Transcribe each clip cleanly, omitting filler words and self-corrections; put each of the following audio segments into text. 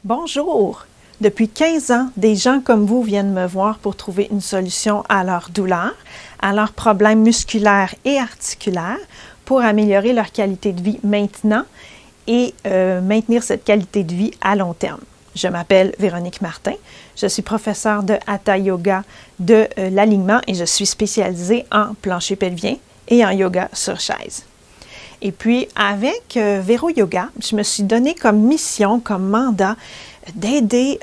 Bonjour! Depuis 15 ans, des gens comme vous viennent me voir pour trouver une solution à leurs douleurs, à leurs problèmes musculaires et articulaires pour améliorer leur qualité de vie maintenant et maintenir cette qualité de vie à long terme. Je m'appelle Véronique Martin, je suis professeure de Hatha Yoga de l'alignement et je suis spécialisée en plancher pelvien et en yoga sur chaise. Et puis, avec Véro Yoga, je me suis donné comme mission, comme mandat, d'aider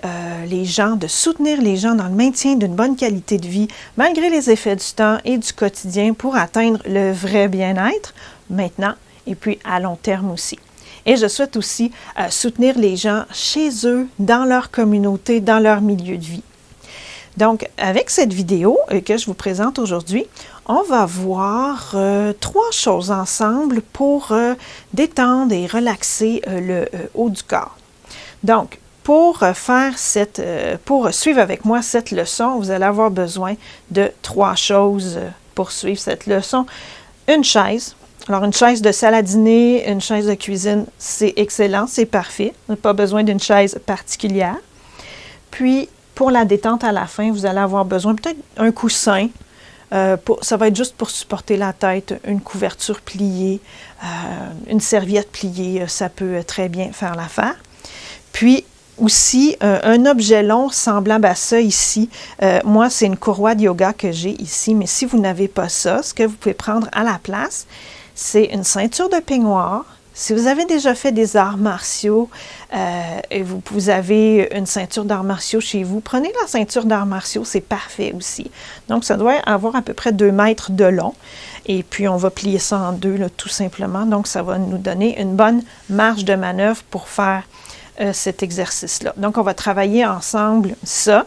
les gens, de soutenir les gens dans le maintien d'une bonne qualité de vie, malgré les effets du temps et du quotidien, pour atteindre le vrai bien-être, maintenant, et puis à long terme aussi. Et je souhaite aussi soutenir les gens chez eux, dans leur communauté, dans leur milieu de vie. Donc, avec cette vidéo que je vous présente aujourd'hui, on va voir 3 choses ensemble pour détendre et relaxer le haut du corps. Donc, pour suivre avec moi cette leçon, vous allez avoir besoin de 3 choses pour suivre cette leçon. Une chaise. Alors, une chaise de salle à dîner, une chaise de cuisine, c'est excellent, c'est parfait. On n'a pas besoin d'une chaise particulière. Puis, pour la détente à la fin, vous allez avoir besoin peut-être un coussin. Ça va être juste pour supporter la tête, une couverture pliée, une serviette pliée, ça peut très bien faire l'affaire. Puis aussi, un objet long semblable à ça ici. Moi, c'est une courroie de yoga que j'ai ici, mais si vous n'avez pas ça, ce que vous pouvez prendre à la place, c'est une ceinture de peignoir. Si vous avez déjà fait des arts martiaux et vous avez une ceinture d'arts martiaux chez vous, prenez la ceinture d'arts martiaux, c'est parfait aussi. Donc, ça doit avoir à peu près 2 mètres de long. Et puis, on va plier ça en deux, là, tout simplement. Donc, ça va nous donner une bonne marge de manœuvre pour faire cet exercice-là. Donc, on va travailler ensemble ça.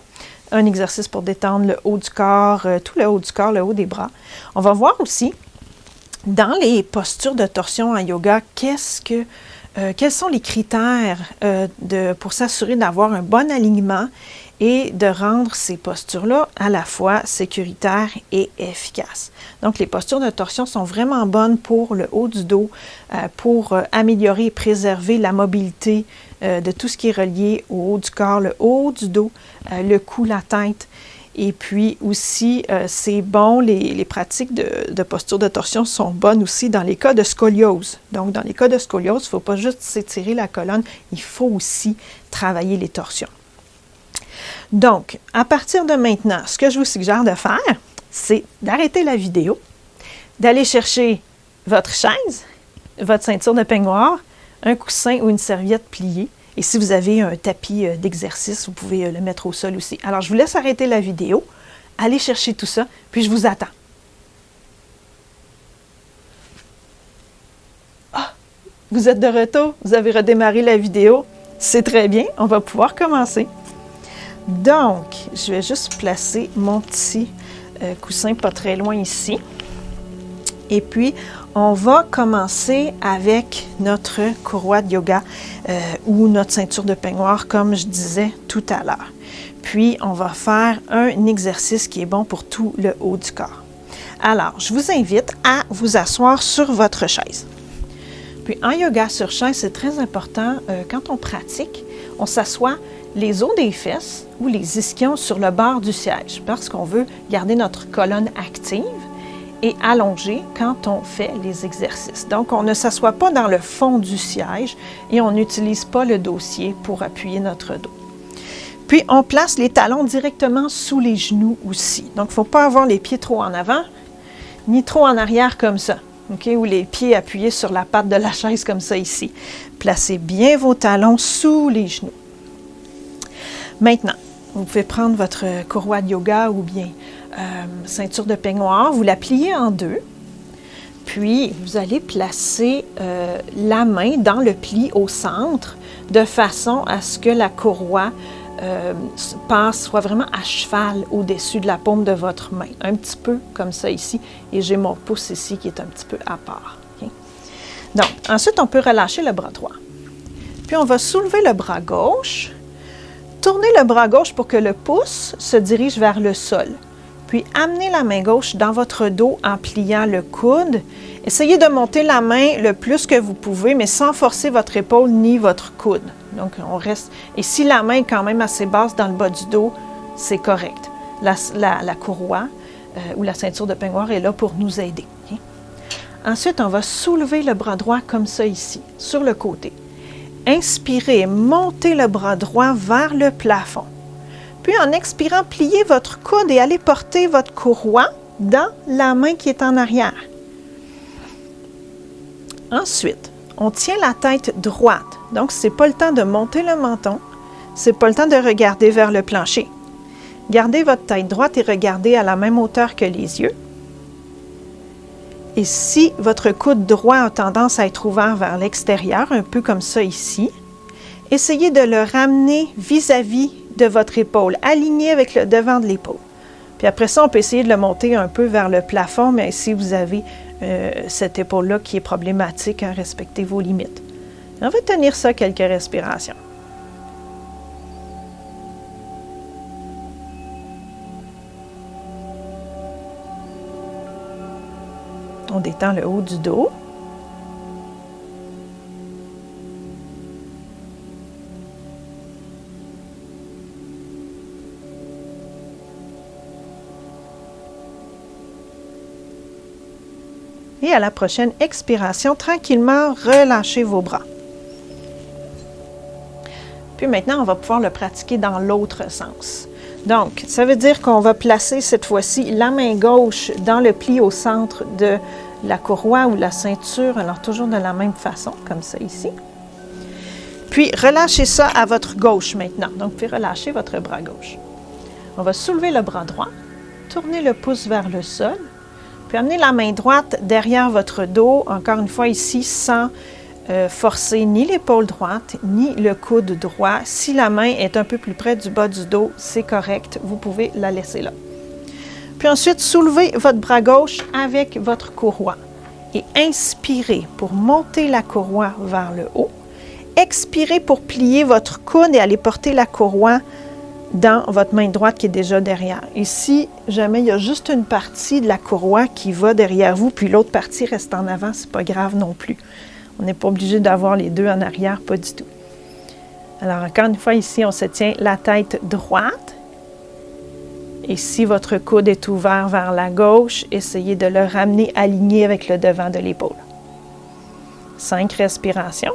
Un exercice pour détendre le haut du corps, tout le haut du corps, le haut des bras. On va voir aussi dans les postures de torsion en yoga, quels sont les critères pour s'assurer d'avoir un bon alignement et de rendre ces postures-là à la fois sécuritaires et efficaces. Donc, les postures de torsion sont vraiment bonnes pour le haut du dos, pour améliorer et préserver la mobilité de tout ce qui est relié au haut du corps, le haut du dos, le cou, la tête. Et puis aussi, c'est bon, les pratiques de posture de torsion sont bonnes aussi dans les cas de scoliose. Donc, dans les cas de scoliose, il ne faut pas juste s'étirer la colonne, il faut aussi travailler les torsions. Donc, à partir de maintenant, ce que je vous suggère de faire, c'est d'arrêter la vidéo, d'aller chercher votre chaise, votre ceinture de peignoir, un coussin ou une serviette pliée. Et si vous avez un tapis d'exercice, vous pouvez le mettre au sol aussi. Alors, je vous laisse arrêter la vidéo, allez chercher tout ça, puis je vous attends. Ah, vous êtes de retour, vous avez redémarré la vidéo, c'est très bien, on va pouvoir commencer. Donc, je vais juste placer mon petit coussin pas très loin ici. Et puis, on va commencer avec notre courroie de yoga ou notre ceinture de peignoir, comme je disais tout à l'heure. Puis, on va faire un exercice qui est bon pour tout le haut du corps. Alors, je vous invite à vous asseoir sur votre chaise. Puis, en yoga sur chaise, c'est très important, quand on pratique, on s'assoit les os des fesses ou les ischions sur le bord du siège parce qu'on veut garder notre colonne active et allongée quand on fait les exercices. Donc, on ne s'assoit pas dans le fond du siège et on n'utilise pas le dossier pour appuyer notre dos. Puis, on place les talons directement sous les genoux aussi. Donc, il ne faut pas avoir les pieds trop en avant, ni trop en arrière comme ça, okay? Ou les pieds appuyés sur la patte de la chaise comme ça ici. Placez bien vos talons sous les genoux. Maintenant, vous pouvez prendre votre courroie de yoga ou bien ceinture de peignoir, vous la pliez en deux, puis vous allez placer la main dans le pli au centre de façon à ce que la courroie soit vraiment à cheval au-dessus de la paume de votre main, un petit peu comme ça ici, et j'ai mon pouce ici qui est un petit peu à part. Okay? Donc, ensuite, on peut relâcher le bras droit. Puis, on va soulever le bras gauche, tourner le bras gauche pour que le pouce se dirige vers le sol. Puis amenez la main gauche dans votre dos en pliant le coude. Essayez de monter la main le plus que vous pouvez, mais sans forcer votre épaule ni votre coude. Donc, on reste. Et si la main est quand même assez basse dans le bas du dos, c'est correct. La courroie ou la ceinture de peignoir est là pour nous aider. Okay? Ensuite, on va soulever le bras droit comme ça ici, sur le côté. Inspirez, montez le bras droit vers le plafond. Puis en expirant, pliez votre coude et allez porter votre courroie dans la main qui est en arrière. Ensuite, on tient la tête droite. Donc, ce n'est pas le temps de monter le menton, ce n'est pas le temps de regarder vers le plancher. Gardez votre tête droite et regardez à la même hauteur que les yeux. Et si votre coude droit a tendance à être ouvert vers l'extérieur, un peu comme ça ici, essayez de le ramener vis-à-vis de votre épaule, aligné avec le devant de l'épaule. Puis après ça, on peut essayer de le monter un peu vers le plafond, mais si vous avez cette épaule-là qui est problématique, hein, respectez vos limites. On va tenir ça quelques respirations. On détend le haut du dos. Et à la prochaine expiration, tranquillement, relâchez vos bras. Puis maintenant, on va pouvoir le pratiquer dans l'autre sens. Donc, ça veut dire qu'on va placer cette fois-ci la main gauche dans le pli au centre de la courroie ou la ceinture, alors toujours de la même façon, comme ça ici. Puis, relâchez ça à votre gauche maintenant. Donc, puis relâchez votre bras gauche. On va soulever le bras droit, tourner le pouce vers le sol, puis amener la main droite derrière votre dos, encore une fois ici, sans forcer ni l'épaule droite, ni le coude droit. Si la main est un peu plus près du bas du dos, c'est correct, vous pouvez la laisser là. Puis ensuite, soulevez votre bras gauche avec votre courroie et inspirez pour monter la courroie vers le haut. Expirez pour plier votre coude et aller porter la courroie dans votre main droite qui est déjà derrière. Et si jamais il y a juste une partie de la courroie qui va derrière vous, puis l'autre partie reste en avant, c'est pas grave non plus. On n'est pas obligé d'avoir les deux en arrière, pas du tout. Alors, encore une fois, ici, on se tient la tête droite. Et si votre coude est ouvert vers la gauche, essayez de le ramener aligné avec le devant de l'épaule. 5 respirations.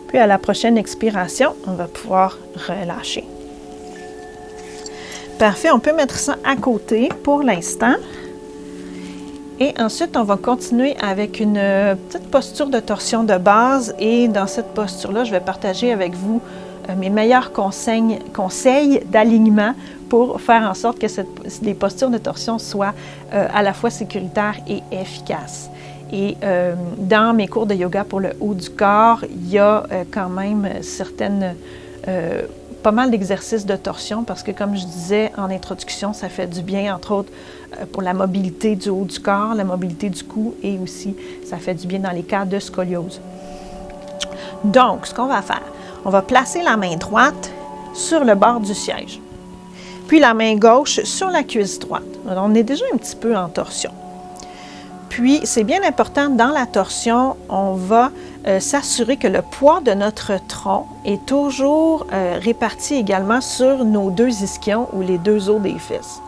Puis à la prochaine expiration, on va pouvoir relâcher. Parfait, on peut mettre ça à côté pour l'instant. Et ensuite, on va continuer avec une petite posture de torsion de base. Et dans cette posture-là, je vais partager avec vous mes meilleurs conseils d'alignement pour faire en sorte que les postures de torsion soient à la fois sécuritaires et efficaces. Et dans mes cours de yoga pour le haut du corps, il y a quand même pas mal d'exercices de torsion parce que, comme je disais en introduction, ça fait du bien, entre autres, pour la mobilité du haut du corps, la mobilité du cou et aussi, ça fait du bien dans les cas de scoliose. Donc, ce qu'on va faire, on va placer la main droite sur le bord du siège, puis la main gauche sur la cuisse droite. Alors, on est déjà un petit peu en torsion. Puis, c'est bien important, dans la torsion, on va s'assurer que le poids de notre tronc est toujours réparti également sur nos deux ischions ou les deux os des fesses.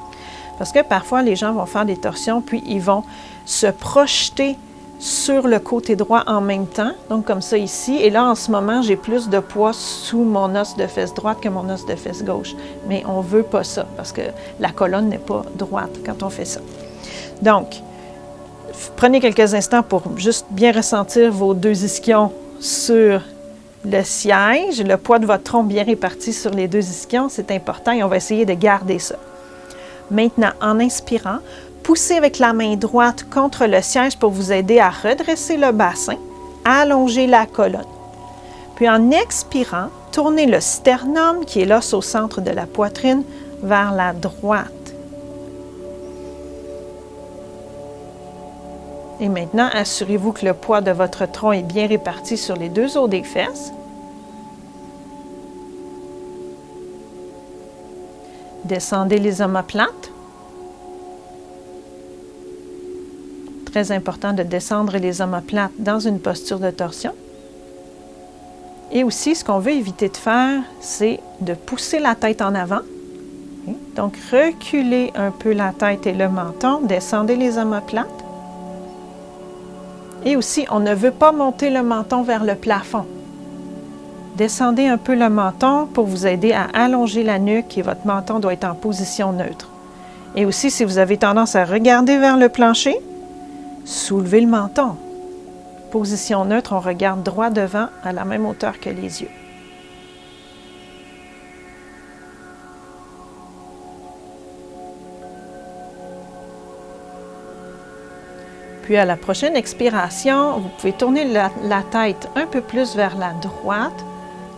Parce que parfois, les gens vont faire des torsions, puis ils vont se projeter sur le côté droit en même temps, donc comme ça ici. Et là, en ce moment, j'ai plus de poids sous mon os de fesse droite que mon os de fesse gauche. Mais on ne veut pas ça, parce que la colonne n'est pas droite quand on fait ça. Donc, prenez quelques instants pour juste bien ressentir vos deux ischions sur le siège, le poids de votre tronc bien réparti sur les deux ischions, c'est important et on va essayer de garder ça. Maintenant, en inspirant, poussez avec la main droite contre le siège pour vous aider à redresser le bassin allongez la colonne. Puis en expirant, tournez le sternum, qui est l'os au centre de la poitrine, vers la droite. Et maintenant, assurez-vous que le poids de votre tronc est bien réparti sur les deux os des fesses. Descendez les omoplates. Très important de descendre les omoplates dans une posture de torsion. Et aussi, ce qu'on veut éviter de faire, c'est de pousser la tête en avant. Donc, reculez un peu la tête et le menton, descendez les omoplates. Et aussi, on ne veut pas monter le menton vers le plafond. Descendez un peu le menton pour vous aider à allonger la nuque et votre menton doit être en position neutre. Et aussi, si vous avez tendance à regarder vers le plancher, soulevez le menton. Position neutre, on regarde droit devant à la même hauteur que les yeux. Puis à la prochaine expiration, vous pouvez tourner la tête un peu plus vers la droite,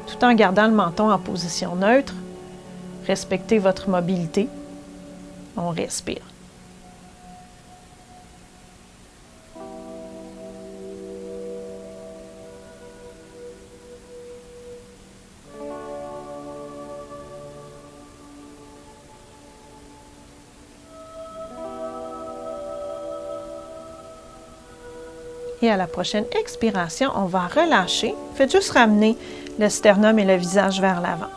tout en gardant le menton en position neutre. Respectez votre mobilité. On respire. Et à la prochaine expiration, on va relâcher. Faites juste ramener le sternum et le visage vers l'avant.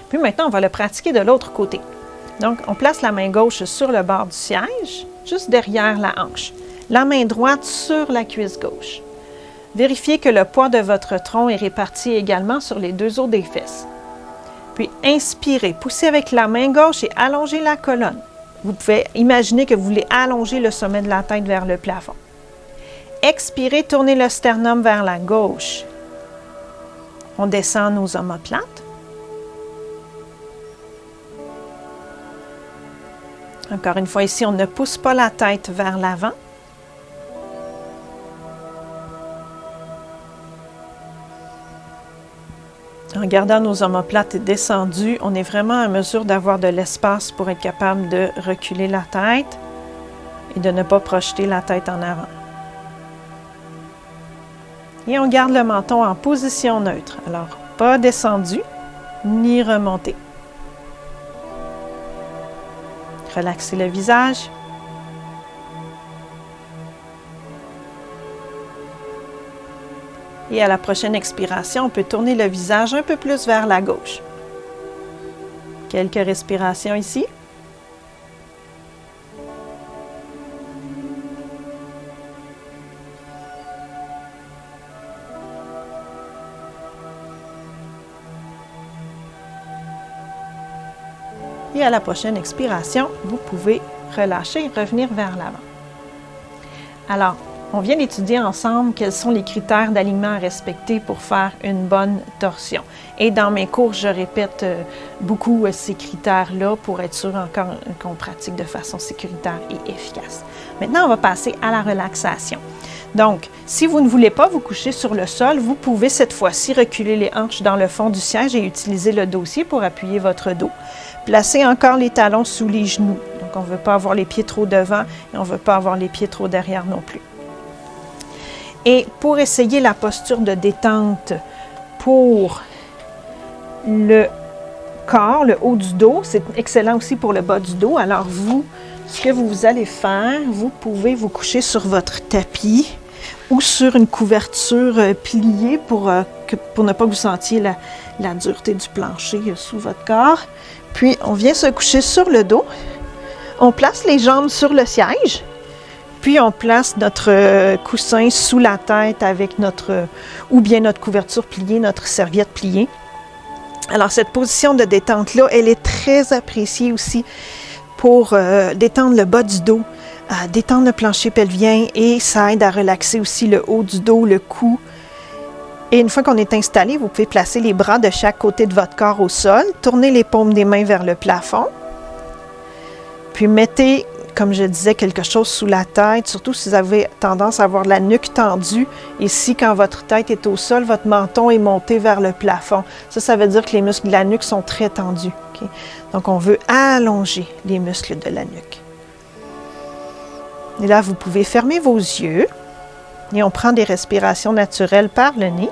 Puis maintenant, on va le pratiquer de l'autre côté. Donc, on place la main gauche sur le bord du siège, juste derrière la hanche. La main droite sur la cuisse gauche. Vérifiez que le poids de votre tronc est réparti également sur les deux os des fesses. Puis, inspirez, poussez avec la main gauche et allongez la colonne. Vous pouvez imaginer que vous voulez allonger le sommet de la tête vers le plafond. Expirez, tournez le sternum vers la gauche. On descend nos omoplates. Encore une fois, ici, on ne pousse pas la tête vers l'avant. En gardant nos omoplates descendues, on est vraiment en mesure d'avoir de l'espace pour être capable de reculer la tête et de ne pas projeter la tête en avant. Et on garde le menton en position neutre. Alors, pas descendu, ni remonté. Relaxez le visage. Et à la prochaine expiration, on peut tourner le visage un peu plus vers la gauche. Quelques respirations ici. Et à la prochaine expiration, vous pouvez relâcher et revenir vers l'avant. Alors, on vient d'étudier ensemble quels sont les critères d'alignement à respecter pour faire une bonne torsion. Et dans mes cours, je répète beaucoup ces critères-là pour être sûr encore qu'on pratique de façon sécuritaire et efficace. Maintenant, on va passer à la relaxation. Donc, si vous ne voulez pas vous coucher sur le sol, vous pouvez cette fois-ci reculer les hanches dans le fond du siège et utiliser le dossier pour appuyer votre dos. Placez encore les talons sous les genoux. Donc, on ne veut pas avoir les pieds trop devant et on ne veut pas avoir les pieds trop derrière non plus. Et pour essayer la posture de détente pour le corps, le haut du dos, c'est excellent aussi pour le bas du dos. Alors vous, ce que vous allez faire, vous pouvez vous coucher sur votre tapis ou sur une couverture pliée pour ne pas que vous sentiez la dureté du plancher sous votre corps. Puis on vient se coucher sur le dos. On place les jambes sur le siège. Puis on place notre coussin sous la tête avec ou bien notre couverture pliée, notre serviette pliée. Alors cette position de détente-là, elle est très appréciée aussi pour détendre le bas du dos, détendre le plancher pelvien et ça aide à relaxer aussi le haut du dos, le cou. Et une fois qu'on est installé, vous pouvez placer les bras de chaque côté de votre corps au sol, tourner les paumes des mains vers le plafond, puis mettez comme je disais, quelque chose sous la tête, surtout si vous avez tendance à avoir la nuque tendue. Et si, quand votre tête est au sol, votre menton est monté vers le plafond. Ça veut dire que les muscles de la nuque sont très tendus. Okay? Donc, on veut allonger les muscles de la nuque. Et là, vous pouvez fermer vos yeux et on prend des respirations naturelles par le nez.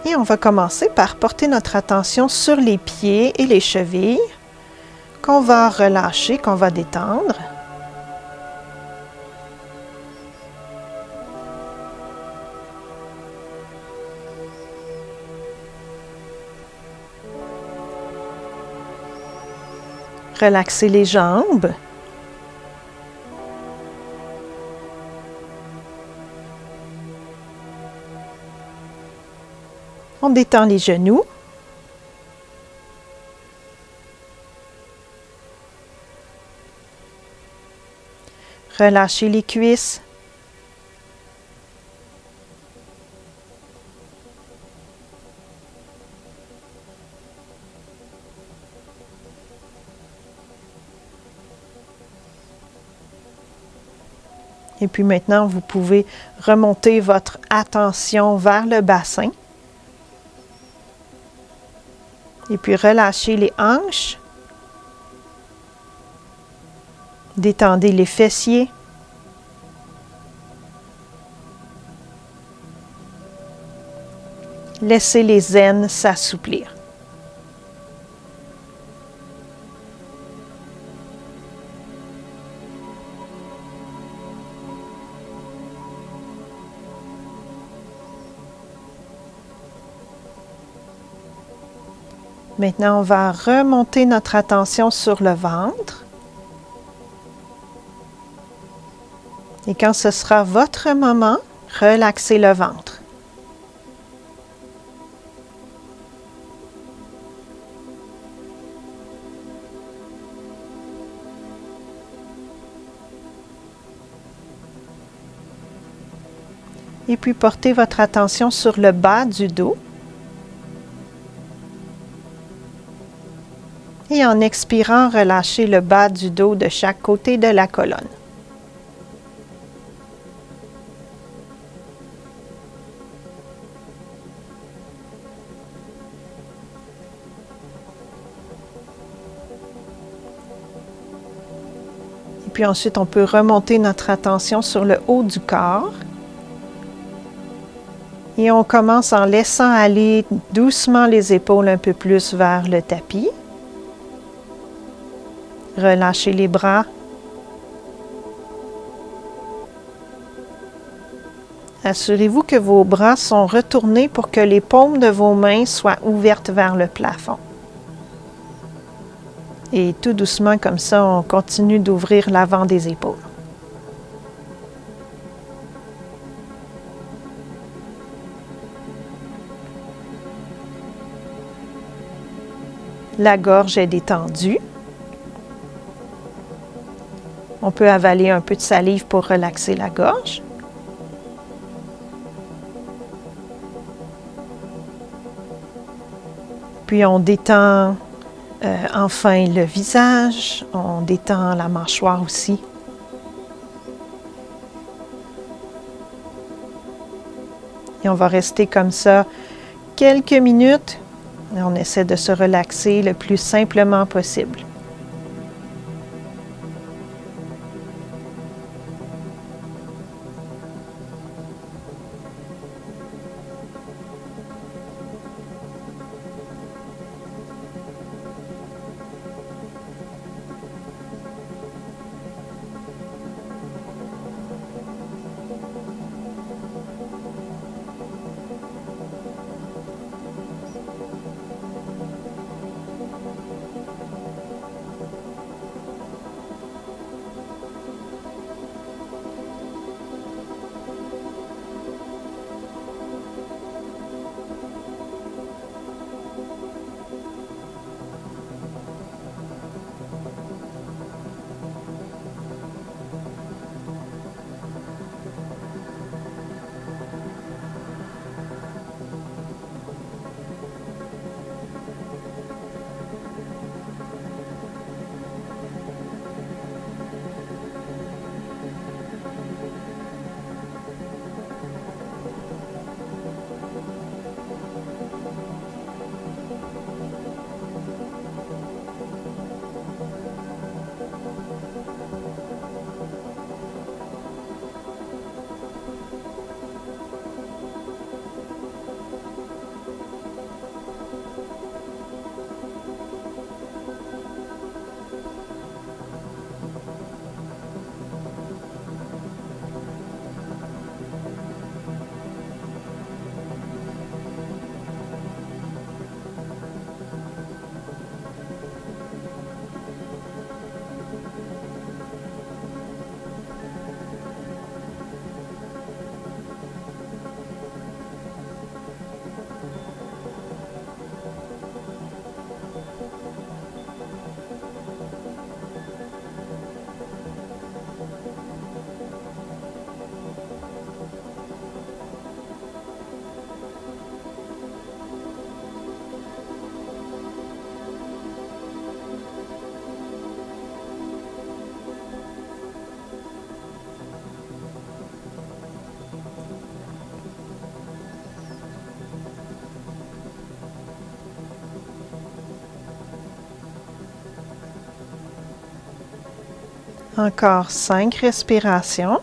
Et on va commencer par porter notre attention sur les pieds et les chevilles qu'on va relâcher, qu'on va détendre. Relaxer les jambes. On détend les genoux. Relâchez les cuisses. Et puis maintenant, vous pouvez remonter votre attention vers le bassin. Et puis relâchez les hanches. Détendez les fessiers. Laissez les aines s'assouplir. Maintenant, on va remonter notre attention sur le ventre. Et quand ce sera votre moment, relaxez le ventre. Et puis portez votre attention sur le bas du dos. Et en expirant, relâchez le bas du dos de chaque côté de la colonne. Et puis ensuite, on peut remonter notre attention sur le haut du corps. Et on commence en laissant aller doucement les épaules un peu plus vers le tapis. Relâchez les bras. Assurez-vous que vos bras sont retournés pour que les paumes de vos mains soient ouvertes vers le plafond. Et tout doucement comme ça, on continue d'ouvrir l'avant des épaules. La gorge est détendue. On peut avaler un peu de salive pour relaxer la gorge. Puis on détend enfin le visage, on détend la mâchoire aussi. Et on va rester comme ça quelques minutes. Et on essaie de se relaxer le plus simplement possible. Encore 5 respirations.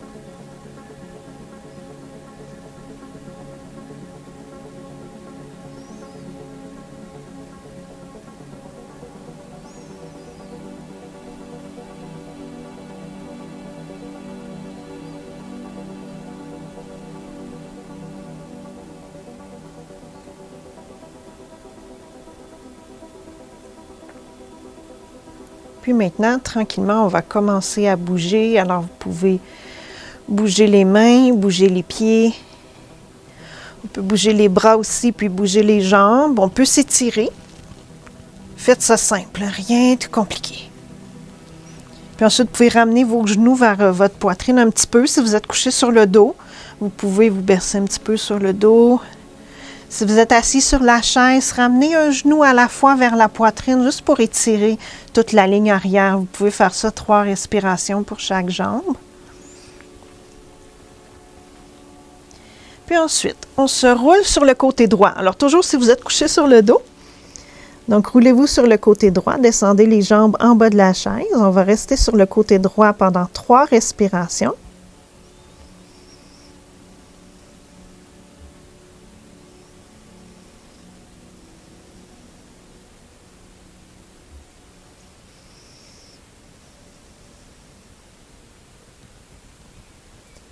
Puis maintenant, tranquillement, on va commencer à bouger. Alors, vous pouvez bouger les mains, bouger les pieds. On peut bouger les bras aussi, puis bouger les jambes. On peut s'étirer. Faites ça simple, rien de compliqué. Puis ensuite, vous pouvez ramener vos genoux vers votre poitrine un petit peu. Si vous êtes couché sur le dos, vous pouvez vous bercer un petit peu sur le dos. Si vous êtes assis sur la chaise, ramenez un genou à la fois vers la poitrine, juste pour étirer toute la ligne arrière. Vous pouvez faire ça 3 respirations pour chaque jambe. Puis ensuite, on se roule sur le côté droit. Alors toujours si vous êtes couché sur le dos, donc roulez-vous sur le côté droit, descendez les jambes en bas de la chaise. On va rester sur le côté droit pendant 3 respirations.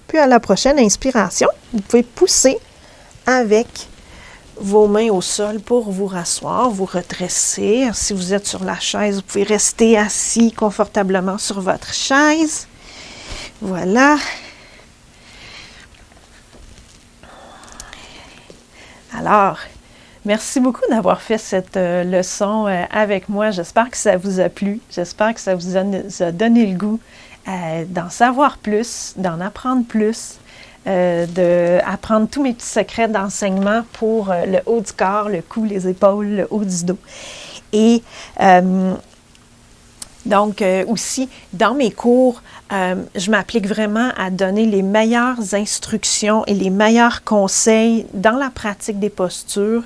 Puis à la prochaine inspiration, vous pouvez pousser avec vos mains au sol pour vous rasseoir, vous redresser. Si vous êtes sur la chaise, vous pouvez rester assis confortablement sur votre chaise. Voilà. Alors, merci beaucoup d'avoir fait cette leçon avec moi. J'espère que ça vous a plu. J'espère que ça vous a donné le goût d'en savoir plus, d'en apprendre plus, d'apprendre tous mes petits secrets d'enseignement pour le haut du corps, le cou, les épaules, le haut du dos. Et donc, aussi, dans mes cours, je m'applique vraiment à donner les meilleures instructions et les meilleurs conseils dans la pratique des postures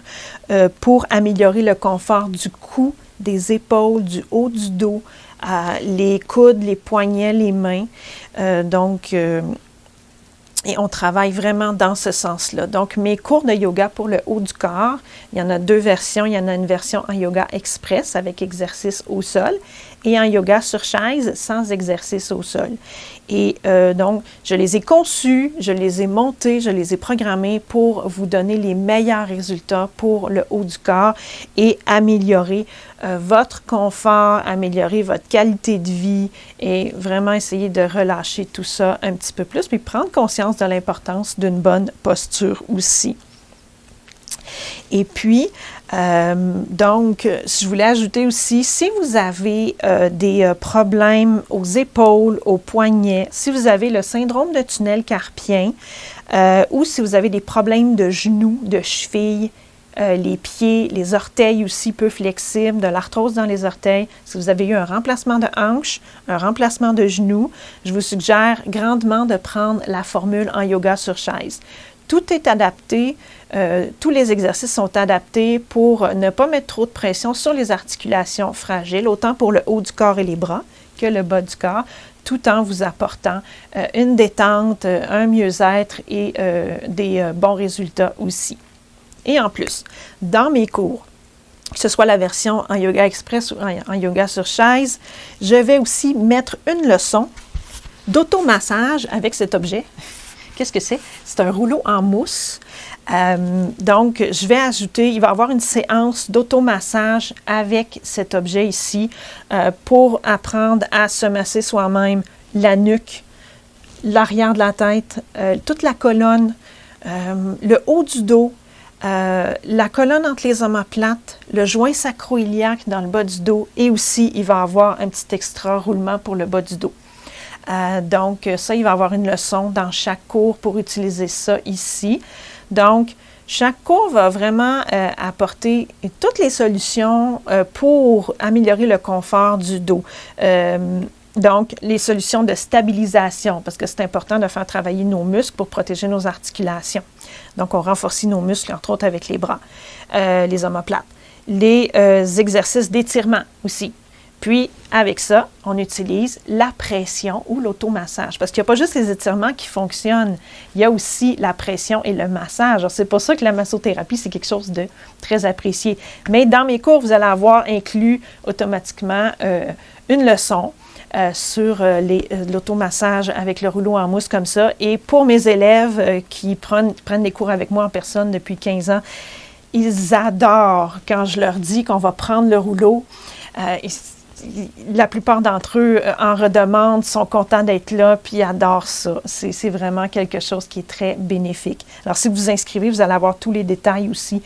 pour améliorer le confort du cou, des épaules, du haut du dos, les coudes, les poignets, les mains. Et on travaille vraiment dans ce sens-là. Donc, mes cours de yoga pour le haut du corps, il y en a 2 versions. Il y en a une version en yoga express avec exercice au sol et en yoga sur chaise sans exercice au sol. Et donc, je les ai conçus, je les ai montés, je les ai programmés pour vous donner les meilleurs résultats pour le haut du corps et améliorer votre confort, améliorer votre qualité de vie et vraiment essayer de relâcher tout ça un petit peu plus, puis prendre conscience de l'importance d'une bonne posture aussi. Et puis, donc, je voulais ajouter aussi, si vous avez des problèmes aux épaules, aux poignets, si vous avez le syndrome de tunnel carpien ou si vous avez des problèmes de genoux, de chevilles, les pieds, les orteils aussi peu flexibles, de l'arthrose dans les orteils, si vous avez eu un remplacement de hanche, un remplacement de genou, je vous suggère grandement de prendre la formule en yoga sur chaise. Tout est adapté, tous les exercices sont adaptés pour ne pas mettre trop de pression sur les articulations fragiles, autant pour le haut du corps et les bras que le bas du corps, tout en vous apportant une détente, un mieux-être et des bons résultats aussi. Et en plus, dans mes cours, que ce soit la version en yoga express ou en yoga sur chaise, je vais aussi mettre une leçon d'automassage avec cet objet. Qu'est-ce que c'est? C'est un rouleau en mousse. Donc, je vais ajouter, il va y avoir une séance d'automassage avec cet objet ici pour apprendre à se masser soi-même la nuque, l'arrière de la tête, toute la colonne, le haut du dos, la colonne entre les omoplates, le joint sacro-iliaque dans le bas du dos et aussi, il va y avoir un petit extra roulement pour le bas du dos. Donc, ça, il va y avoir une leçon dans chaque cours pour utiliser ça ici. Donc, chaque cours va vraiment apporter toutes les solutions pour améliorer le confort du dos. Donc, les solutions de stabilisation, parce que c'est important de faire travailler nos muscles pour protéger nos articulations. Donc, on renforce nos muscles, entre autres avec les bras, les omoplates. Les exercices d'étirement aussi. Puis, avec ça, on utilise la pression ou l'automassage. Parce qu'il n'y a pas juste les étirements qui fonctionnent, il y a aussi la pression et le massage. C'est pour ça que la massothérapie, c'est quelque chose de très apprécié. Mais dans mes cours, vous allez avoir inclus automatiquement une leçon sur l'automassage avec le rouleau en mousse comme ça. Et pour mes élèves qui prennent des cours avec moi en personne depuis 15 ans, ils adorent quand je leur dis qu'on va prendre le rouleau. La plupart d'entre eux en redemandent, sont contents d'être là, puis adorent ça. C'est vraiment quelque chose qui est très bénéfique. Alors, si vous vous inscrivez, vous allez avoir tous les détails aussi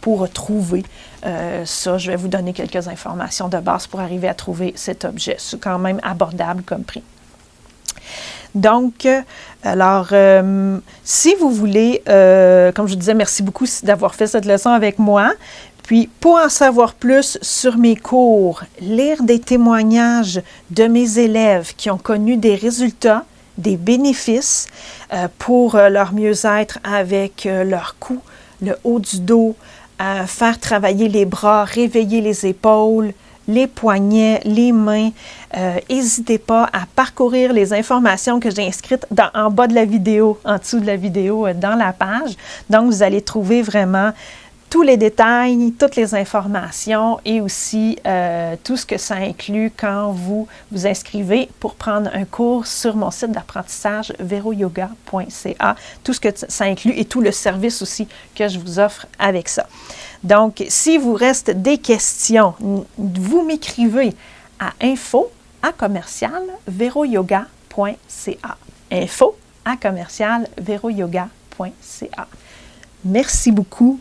pour trouver ça. Je vais vous donner quelques informations de base pour arriver à trouver cet objet. C'est quand même abordable comme prix. Donc, alors, si vous voulez, comme je vous disais, merci beaucoup d'avoir fait cette leçon avec moi. Puis, pour en savoir plus sur mes cours, lire des témoignages de mes élèves qui ont connu des résultats, des bénéfices pour leur mieux-être avec leur cou, le haut du dos, faire travailler les bras, réveiller les épaules, les poignets, les mains. N'hésitez pas à parcourir les informations que j'ai inscrites en bas de la vidéo, en dessous de la vidéo, dans la page. Donc, vous allez trouver vraiment tous les détails, toutes les informations et aussi tout ce que ça inclut quand vous vous inscrivez pour prendre un cours sur mon site d'apprentissage veroyoga.ca. Tout ce que ça inclut et tout le service aussi que je vous offre avec ça. Donc, si vous reste des questions, vous m'écrivez à info@veroyoga.ca. info@veroyoga.ca. Merci beaucoup.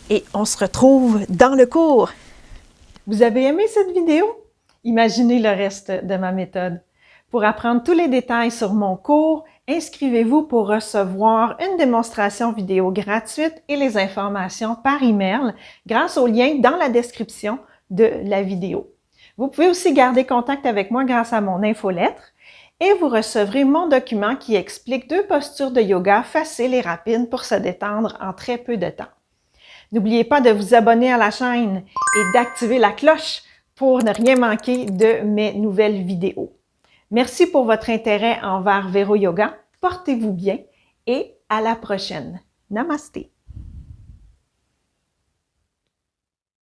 Et on se retrouve dans le cours. Vous avez aimé cette vidéo? Imaginez le reste de ma méthode. Pour apprendre tous les détails sur mon cours, inscrivez-vous pour recevoir une démonstration vidéo gratuite et les informations par email grâce au lien dans la description de la vidéo. Vous pouvez aussi garder contact avec moi grâce à mon infolettre et vous recevrez mon document qui explique 2 postures de yoga faciles et rapides pour se détendre en très peu de temps. N'oubliez pas de vous abonner à la chaîne et d'activer la cloche pour ne rien manquer de mes nouvelles vidéos. Merci pour votre intérêt envers Vero Yoga. Portez-vous bien et à la prochaine. Namasté.